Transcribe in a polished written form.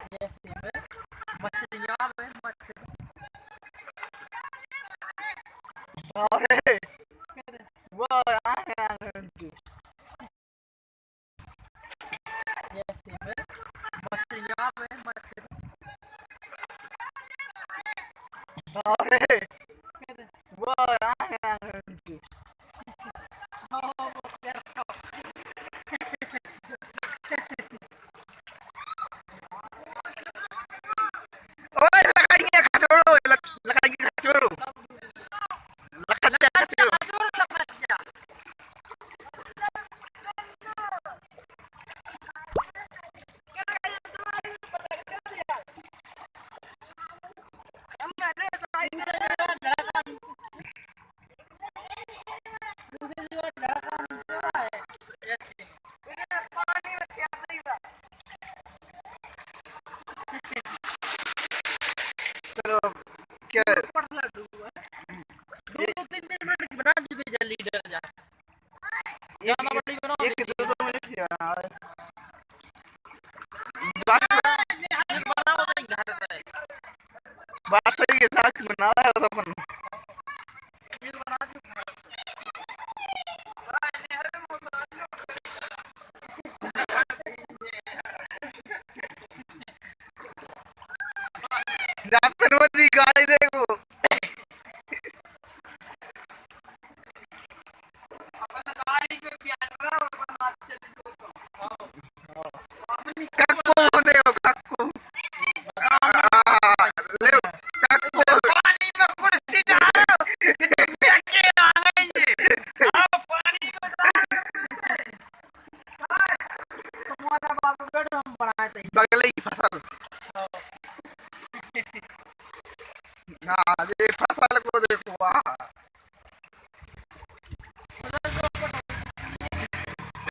जैसे में मछलियाँ में मछली अरे वो आगे जैसे में मछलियाँ में मछली अरे वो आगे ओए लगाएंगे खचोड़ो लगाएंगे खचोड़ो खचोड़ो चलो क्या लीडर जा एक ज्यादा बड़ी बनाओ एक दो दो मिनट यार बनाओ नहीं घर से बात सही है साथ बना रहा है तो अपन फिर बना दो जहाँ पे नदी गाड़ी देखो गाड़ी पे पियाना और बना चले kakko देखो kakko ले kakko पानी में कुर्सी डालो बैठे आ गए पानी में तुम्हारा बाप बेड हम बनाए थे बगले की फसल हाँ ये फसल को देखो वाह